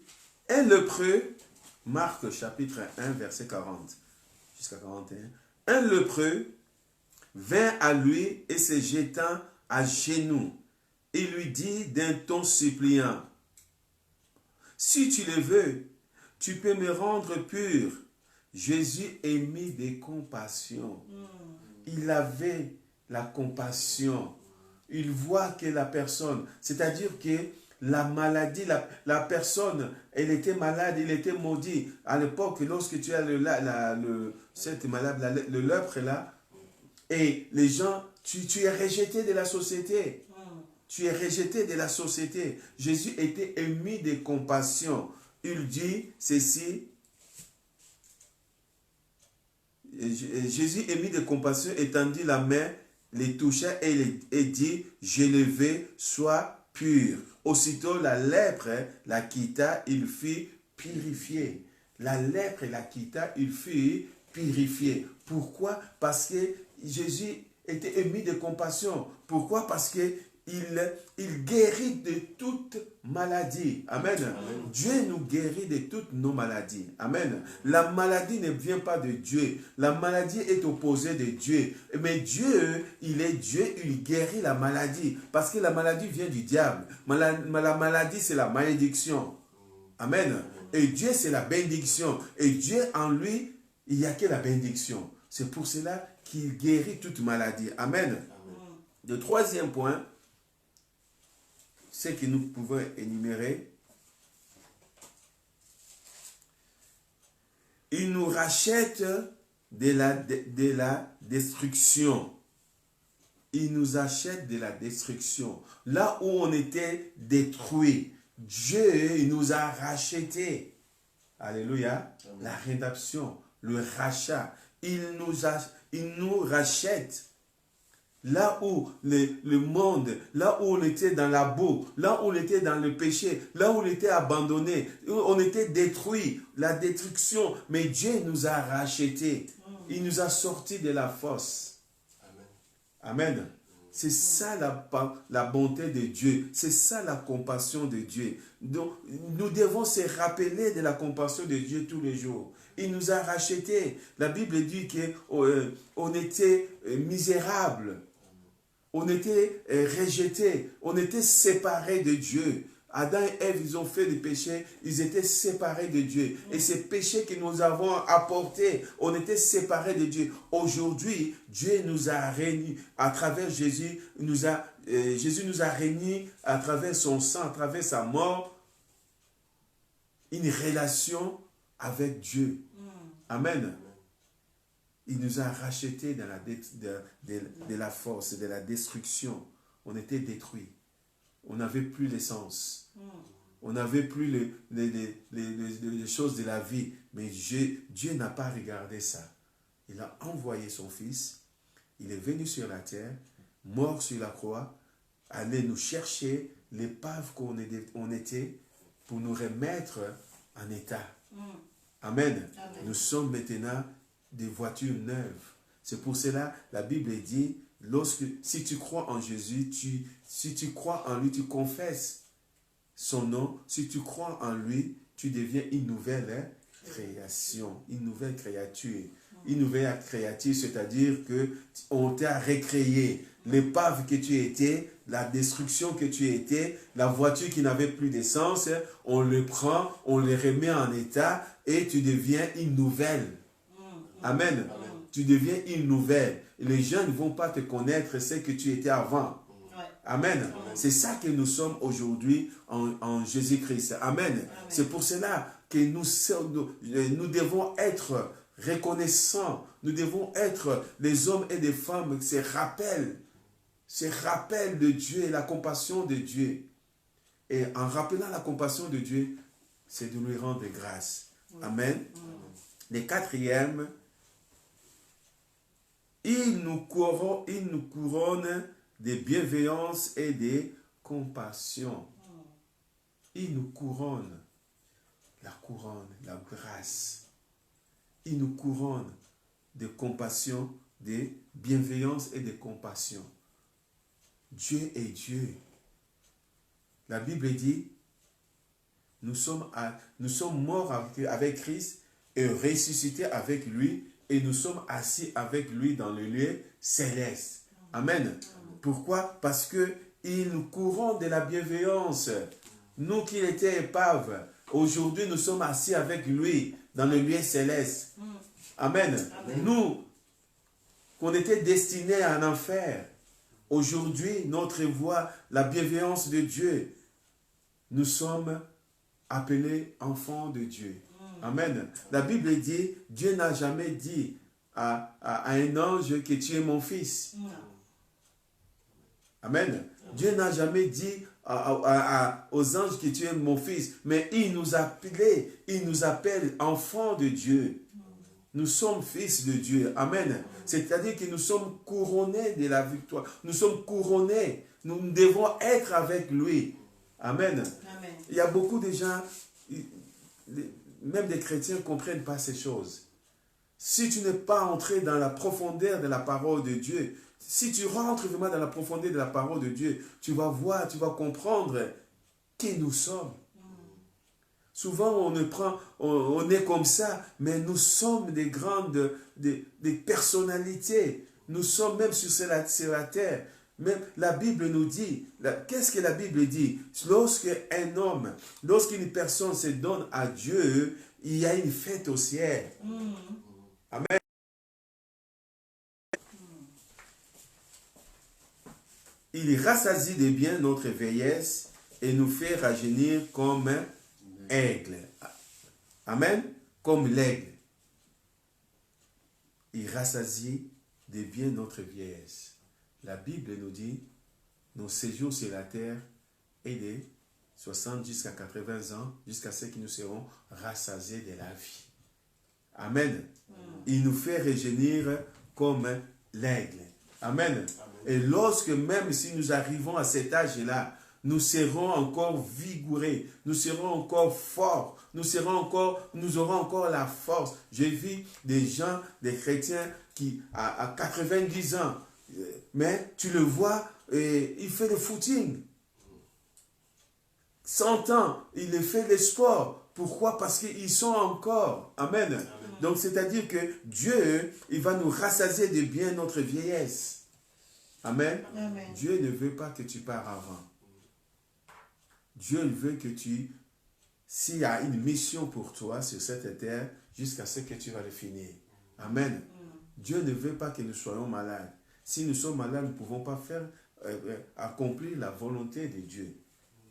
un lépreux, Marc chapitre 1, verset 40 jusqu'à 41. Un lépreux vint à lui et se jetant à genoux, il lui dit d'un ton suppliant, si tu le veux, tu peux me rendre pur. Jésus émit de compassion. Il avait la compassion. il voit que la personne, c'est-à-dire que la maladie, la personne, elle était malade, il était maudit. À l'époque, lorsque tu as cette maladie, le lèpre là, et les gens, tu es rejeté de la société. Tu es rejeté de la société. Jésus était ému de compassion. Il dit ceci. Jésus ému de compassion étendit la main, les toucha et dit, je le vais, sois pur. Aussitôt la lèpre la quitta, il fut purifié. La lèpre la quitta, il fut purifié. Pourquoi? Parce que Jésus était ému de compassion. Pourquoi? Parce que il guérit de toute maladie. Amen. Amen. Dieu nous guérit de toutes nos maladies. Amen. La maladie ne vient pas de Dieu. La maladie est opposée de Dieu. Mais Dieu, il est Dieu, il guérit la maladie. Parce que la maladie vient du diable. La maladie, c'est la malédiction. Amen. Et Dieu, c'est la bénédiction. Et Dieu, en lui, il n'y a que la bénédiction. C'est pour cela qu'il guérit toute maladie. Amen. Amen. Le troisième point, ce que nous pouvons énumérer, il nous rachète de la destruction. Il nous achète de la destruction. Là où on était détruit, Dieu il nous a rachetés. Alléluia. Amen. La rédemption, le rachat. Il nous rachète. Là où le monde, là où on était dans la boue, là où on était dans le péché, là où on était abandonné, où on était détruit, la destruction. Mais Dieu nous a rachetés. Il nous a sortis de la fosse. Amen. Amen. C'est ça la bonté de Dieu. C'est ça la compassion de Dieu. Donc, nous devons se rappeler de la compassion de Dieu tous les jours. Il nous a rachetés. La Bible dit qu'on était misérables. On était rejetés, on était séparés de Dieu. Adam et Ève, ils ont fait des péchés, ils étaient séparés de Dieu. Et ces péchés que nous avons apportés, on était séparés de Dieu. Aujourd'hui, Dieu nous a réunis à travers Jésus. Jésus nous a réunis à travers son sang, à travers sa mort, une relation avec Dieu. Amen. Il nous a rachetés de la force, de la destruction. On était détruits. On n'avait plus l'essence. On n'avait plus les choses de la vie. Mais Dieu n'a pas regardé ça. Il a envoyé son Fils. Il est venu sur la terre, mort sur la croix, aller nous chercher l'épave qu'on était pour nous remettre en état. Amen. Amen. Nous sommes maintenant des voitures neuves. C'est pour cela la Bible dit, si tu crois en Jésus, si tu crois en lui, tu confesses son nom, si tu crois en lui, tu deviens une nouvelle création, une nouvelle créature. Une nouvelle créature, c'est-à-dire qu'on t'a recréé. L'épave que tu étais, la destruction que tu étais, la voiture qui n'avait plus d'essence, on le prend, on le remet en état et tu deviens une nouvelle. Amen. Amen. Tu deviens une nouvelle. Les gens ne vont pas te connaître ce que tu étais avant. Ouais. Amen. Amen. C'est ça que nous sommes aujourd'hui en Jésus-Christ. Amen. Amen. C'est pour cela que nous devons être reconnaissants. Nous devons être les hommes et les femmes qui se rappellent de Dieu et la compassion de Dieu. Et en rappelant la compassion de Dieu, c'est de lui rendre grâce. Amen. Le quatrième, il nous couronne de bienveillance et de compassion. Il nous couronne la grâce. Il nous couronne de compassion, de bienveillance et de compassion. Dieu est Dieu. La Bible dit, nous sommes morts avec Christ et ressuscités avec lui. Et nous sommes assis avec lui dans le lieu céleste. Amen. Pourquoi? Parce qu'il nous couronne de la bienveillance. Nous qui étions épaves, aujourd'hui nous sommes assis avec lui dans le lieu céleste. Amen. Amen. Nous, qu'on était destinés à un enfer, aujourd'hui, notre voix, la bienveillance de Dieu, nous sommes appelés enfants de Dieu. Amen. La Bible dit, Dieu n'a jamais dit à un ange que tu es mon fils. Amen. Dieu n'a jamais dit aux anges que tu es mon fils, mais il nous appelle enfants de Dieu. Nous sommes fils de Dieu. Amen. C'est-à-dire que nous sommes couronnés de la victoire. Nous sommes couronnés. Nous devons être avec lui. Amen. Amen. Il y a beaucoup de gens, même des chrétiens, ne comprennent pas ces choses. Si tu n'es pas entré dans la profondeur de la parole de Dieu, si tu rentres vraiment dans la profondeur de la parole de Dieu, tu vas voir, tu vas comprendre qui nous sommes. Souvent, on est comme ça, mais nous sommes des grandes des personnalités. Nous sommes même sur la terre. Même la Bible nous dit, qu'est-ce que la Bible dit? Lorsqu'un homme, lorsqu'une personne se donne à Dieu, il y a une fête au ciel. Amen. Il rassasie de bien notre vieillesse et nous fait rajeunir comme un aigle. Amen. Comme l'aigle. Il rassasie de bien notre vieillesse. La Bible nous dit, nos séjours sur la terre est de 60 jusqu'à 80 ans, jusqu'à ce que nous serons rassasiés de la vie. Amen. Il nous fait rajeunir comme l'aigle. Amen. Et lorsque même si nous arrivons à cet âge-là, nous serons encore vigoureux, nous serons encore forts, nous aurons encore la force. J'ai vu des gens, des chrétiens qui, à 90 ans, mais tu le vois, il fait le footing. 100 ans, il fait le sport. Pourquoi? Parce qu'ils sont encore. Amen. Amen. Donc, c'est-à-dire que Dieu, il va nous rassasier de bien notre vieillesse. Amen. Amen. Dieu ne veut pas que tu pars avant. Dieu veut que s'il y a une mission pour toi sur cette terre, jusqu'à ce que tu vas le finir. Amen. Dieu ne veut pas que nous soyons malades. Si nous sommes malades, nous ne pouvons pas accomplir la volonté de Dieu.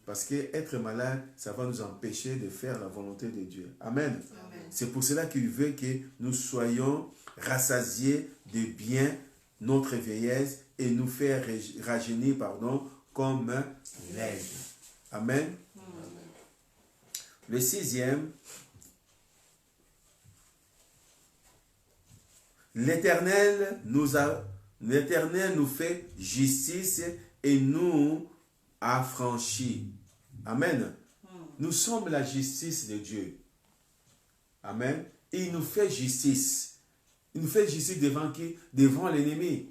Parce qu'être malade, ça va nous empêcher de faire la volonté de Dieu. Amen. Amen. C'est pour cela qu'il veut que nous soyons rassasiés de bien notre vieillesse et nous faire rajeunir, comme l'aigle. Amen. Amen. Le 6e, l'Éternel nous fait justice et nous affranchit. Amen. Nous sommes la justice de Dieu. Amen. Et il nous fait justice. Il nous fait justice devant qui? Devant l'ennemi.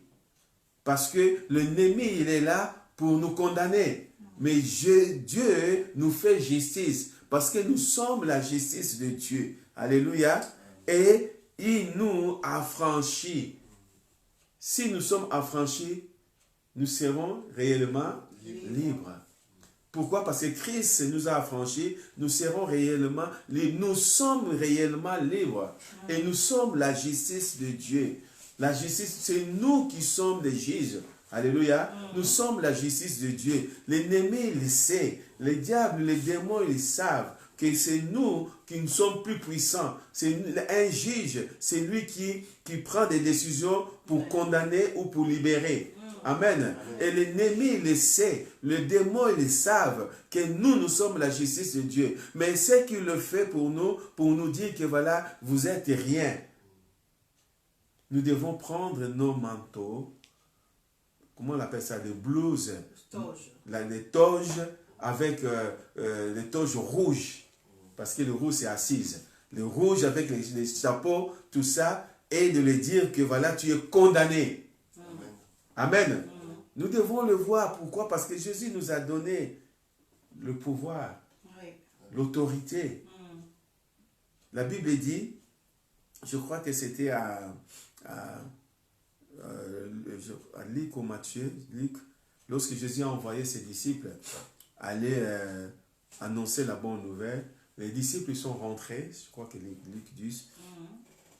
Parce que l'ennemi, il est là pour nous condamner. Mais Dieu nous fait justice. Parce que nous sommes la justice de Dieu. Alléluia. Et il nous affranchit. Si nous sommes affranchis, nous serons réellement libres. Pourquoi? Parce que Christ nous a affranchis, nous serons réellement libres. Nous sommes réellement libres. Et nous sommes la justice de Dieu. La justice, c'est nous qui sommes les juges. Alléluia. Nous sommes la justice de Dieu. L'ennemi, il sait. Les diables, les démons, ils savent que c'est nous qui ne sommes plus puissants. C'est un juge. C'est lui qui prend des décisions pour condamner ou pour libérer. Amen. Et l'ennemi, il le sait. Les démons, ils savent que nous sommes la justice de Dieu. Mais c'est qu'il le fait pour nous dire que voilà, vous êtes rien. Nous devons prendre nos manteaux, comment on appelle ça, des blouses, les toges avec les toges rouges, parce que le rouge c'est assise. Le rouge avec les chapeaux, tout ça, et de lui dire que voilà, tu es condamné. Amen. Nous devons le voir. Pourquoi? Parce que Jésus nous a donné le pouvoir, l'autorité. La Bible dit, je crois que c'était à Luc ou Matthieu, lorsque Jésus a envoyé ses disciples aller annoncer la bonne nouvelle, les disciples sont rentrés, je crois que Luc dit,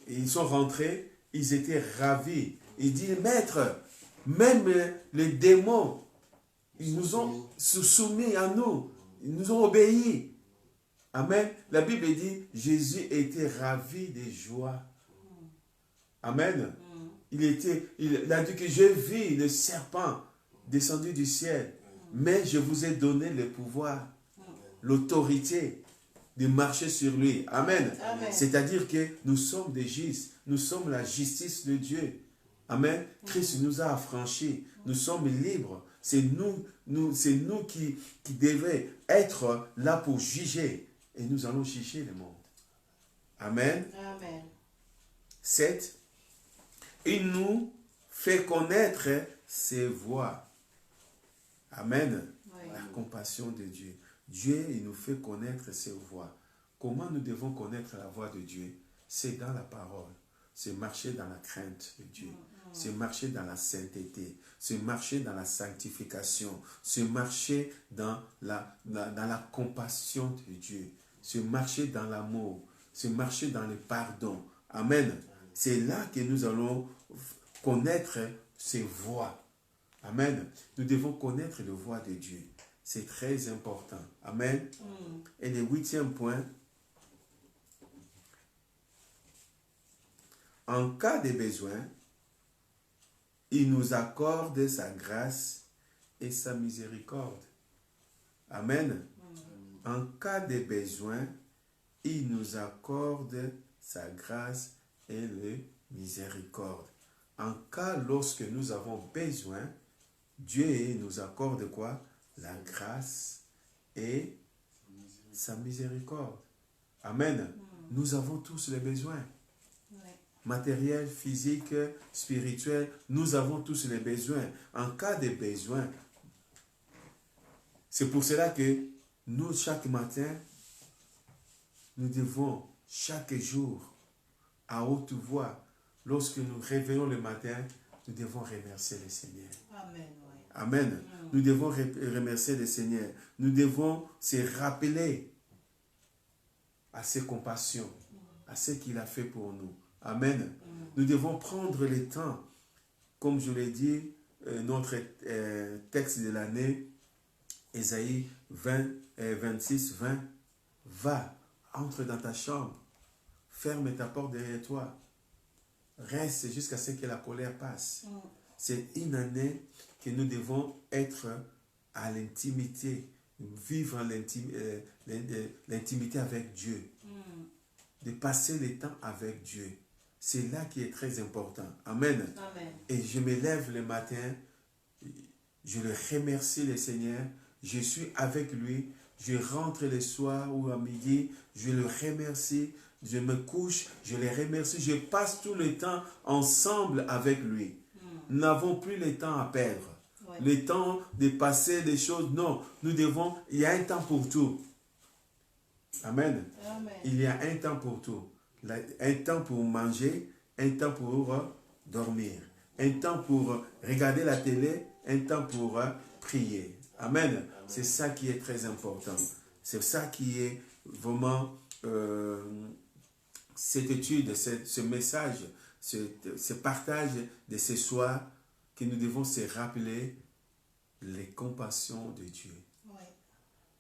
et ils sont rentrés, ils étaient ravis. Il dit, Maître, Même les démons, ils nous ont soumis à nous. Ils nous ont obéi. Amen. La Bible dit, Jésus était ravi de joie. Amen. Il a dit que je vis le serpent descendu du ciel, mais je vous ai donné le pouvoir, l'autorité de marcher sur lui. Amen. C'est-à-dire que nous sommes des justes, nous sommes la justice de Dieu. Amen. Christ nous a affranchis, nous sommes libres. C'est nous qui devons être là pour juger. Et nous allons juger le monde. Amen. Amen. 7. Il nous fait connaître ses voies. Amen. Oui. La compassion de Dieu. Dieu, il nous fait connaître ses voies. Comment nous devons connaître la voie de Dieu? C'est dans la parole. C'est marcher dans la crainte de Dieu. C'est marcher dans la sainteté. C'est marcher dans la sanctification. C'est marcher dans la compassion de Dieu. C'est marcher dans l'amour. C'est marcher dans le pardon. Amen. C'est là que nous allons connaître ses voies. Amen. Nous devons connaître les voies de Dieu. C'est très important. Amen. Et le 8e point. En cas de besoin, il nous accorde sa grâce et sa miséricorde. Amen. En cas de besoin, il nous accorde sa grâce et le miséricorde. En cas lorsque nous avons besoin, Dieu nous accorde quoi? La grâce et sa miséricorde. Amen. Nous avons tous les besoins. Matériel, physique, spirituel, nous avons tous les besoins. En cas de besoin, c'est pour cela que nous, chaque matin, nous devons, chaque jour, à haute voix, lorsque nous réveillons le matin, nous devons remercier le Seigneur. Amen. Amen. Nous devons remercier le Seigneur. Nous devons se rappeler à ses compassions, à ce qu'il a fait pour nous. Amen. Nous devons prendre le temps, comme je l'ai dit, notre texte de l'année, Ésaïe 26, 20, va, entre dans ta chambre, ferme ta porte derrière toi, reste jusqu'à ce que la colère passe. C'est une année que nous devons être à l'intimité, vivre l'intimité avec Dieu, de passer le temps avec Dieu. C'est là qui est très important. Amen. Amen. Et je me lève le matin, je le remercie le Seigneur, je suis avec lui, je rentre le soir ou à midi, je le remercie, je me couche, je le remercie, je passe tout le temps ensemble avec lui. Nous n'avons plus le temps à perdre. Le temps de passer des choses, non, nous devons, il y a un temps pour tout. Amen. Amen. Il y a un temps pour tout. Un temps pour manger, un temps pour dormir, un temps pour regarder la télé, un temps pour prier. Amen. C'est ça qui est très important. C'est ça qui est vraiment cette étude, ce message, ce partage de ce soir que nous devons se rappeler les compassions de Dieu. Oui.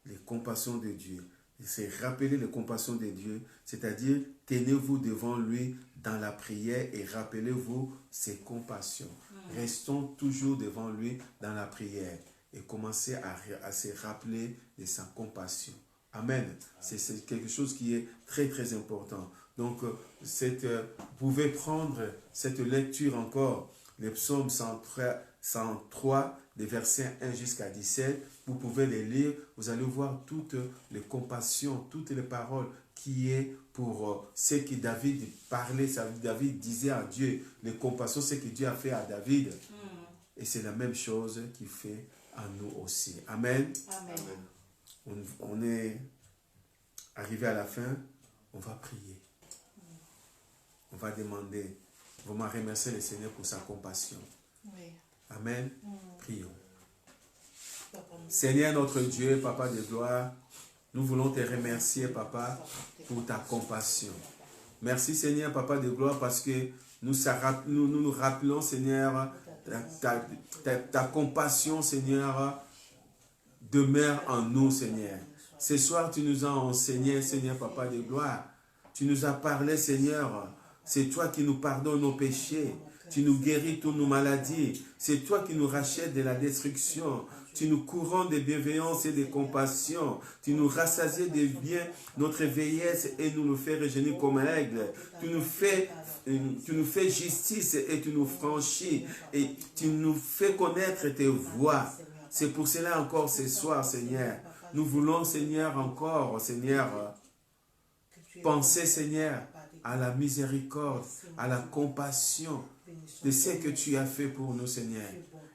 Les compassions de Dieu. C'est rappeler les compassions de Dieu, c'est-à-dire tenez-vous devant lui dans la prière et rappelez-vous ses compassions. Restons toujours devant lui dans la prière et commencez à se rappeler de sa compassion. Amen. C'est quelque chose qui est très très important. Donc, vous pouvez prendre cette lecture encore, les psaumes 103, des versets 1 jusqu'à 17. Vous pouvez les lire, vous allez voir toutes les compassions, toutes les paroles qui est pour ce que David parlait, David disait à Dieu, les compassions, ce que Dieu a fait à David. Et c'est la même chose qu'il fait à nous aussi. Amen. Amen. On est arrivé à la fin, on va prier. On va demander, vraiment remercier le Seigneur pour sa compassion. Oui. Amen. Prions. Papa, Seigneur notre Dieu, Papa de gloire, nous voulons te remercier, Papa, pour ta compassion. Merci, Seigneur, Papa de gloire, parce que nous nous rappelons, Seigneur, ta compassion, Seigneur, demeure en nous, Seigneur. Ce soir, tu nous as enseigné, Seigneur, Papa de gloire. Tu nous as parlé, Seigneur. C'est toi qui nous pardonnes nos péchés. Tu nous guéris toutes nos maladies. C'est toi qui nous rachètes de la destruction. Tu nous couronnes de bienveillance et de compassion. Tu nous rassasies de bien notre vieillesse et nous fais régénérer comme un aigle. Tu nous fais justice et tu nous franchis. Et tu nous fais connaître tes voies. C'est pour cela encore ce soir, Seigneur. Nous voulons, Seigneur, encore, Seigneur, penser, Seigneur, à la miséricorde, à la compassion de ce que tu as fait pour nous, Seigneur.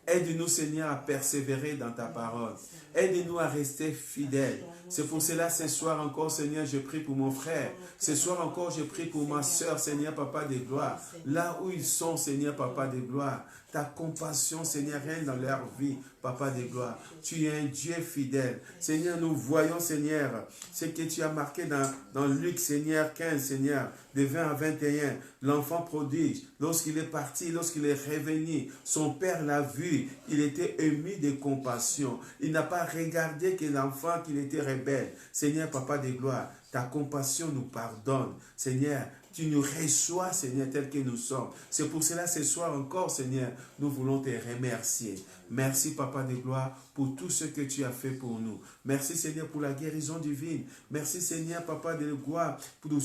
Aide-nous, Seigneur, à persévérer dans ta parole. Aide-nous à rester fidèles. C'est pour cela, ce soir encore, Seigneur, je prie pour mon frère. Ce soir encore, je prie pour ma soeur, Seigneur, Papa de gloire. Là où ils sont, Seigneur, Papa de gloire. Ta compassion, Seigneur, règne dans leur vie, Papa de gloire. Tu es un Dieu fidèle. Seigneur, nous voyons, Seigneur, ce que tu as marqué dans Luc, Seigneur, 15, Seigneur, de 20 à 21. L'enfant prodige, lorsqu'il est parti, lorsqu'il est revenu, son père l'a vu, il était ému de compassion. Il n'a pas regardé que l'enfant qu'il était rebelle. Seigneur, Papa de gloire, ta compassion nous pardonne. Seigneur, tu nous reçois, Seigneur, tel que nous sommes. C'est pour cela, ce soir encore, Seigneur, nous voulons te remercier. Merci, Papa de gloire, pour tout ce que tu as fait pour nous. Merci, Seigneur, pour la guérison divine. Merci, Seigneur, Papa de gloire, pour tout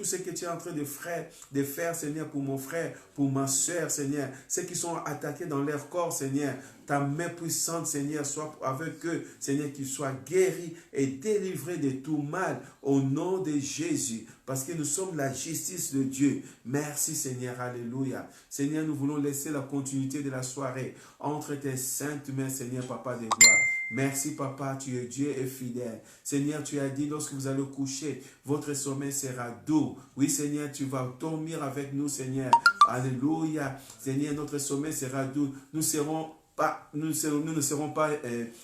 ce que tu es en train de faire, Seigneur, pour mon frère, pour ma soeur, Seigneur. Ceux qui sont attaqués dans leur corps, Seigneur. Ta main puissante, Seigneur, soit avec eux, Seigneur, qu'ils soient guéris et délivrés de tout mal au nom de Jésus. Parce que nous sommes la justice de Dieu. Merci, Seigneur, alléluia. Seigneur, nous voulons laisser la continuité de la soirée entre tes saintes mains, Seigneur, Papa de gloire. Merci, Papa, tu es Dieu et fidèle. Seigneur, tu as dit, lorsque vous allez coucher, votre sommeil sera doux. Oui, Seigneur, tu vas dormir avec nous, Seigneur. Alléluia. Seigneur, notre sommeil sera doux. Nous ne serons pas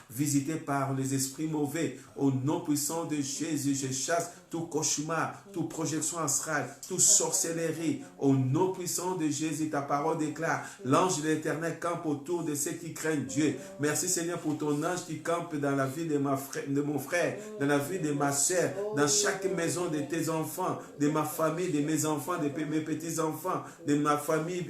visités par les esprits mauvais. Au nom puissant de Jésus, je chasse tout cauchemar, toute projection astrale, toute sorcellerie. Au nom puissant de Jésus, ta parole déclare, l'ange de l'Éternel campe autour de ceux qui craignent Dieu. Merci, Seigneur, pour ton ange qui campe dans la vie de mon frère, dans la vie de ma soeur, dans chaque maison de tes enfants, de ma famille, de mes enfants, de mes petits-enfants, de ma famille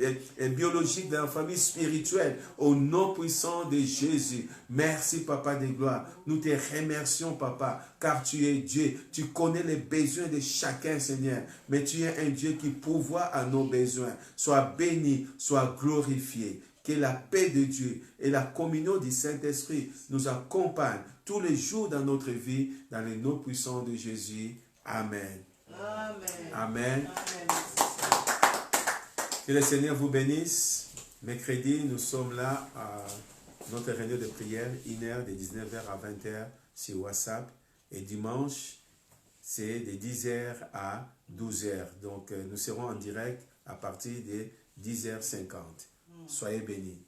biologique, de ma famille spirituelle. Au nom puissant de Jésus. Merci, Papa de gloire. Nous te remercions, Papa, car tu es Dieu. Tu connais les besoins de chacun, Seigneur. Mais tu es un Dieu qui pourvoit à nos besoins. Sois béni, sois glorifié. Que la paix de Dieu et la communion du Saint-Esprit nous accompagnent tous les jours dans notre vie, dans le nom puissant de Jésus. Amen. Amen. Amen. Que le Seigneur vous bénisse. Mercredi, nous sommes là à notre réunion de prière, 1h de 19h à 20h sur WhatsApp. Et dimanche, c'est de 10h à 12h. Donc, nous serons en direct à partir de 10h50. Soyez bénis.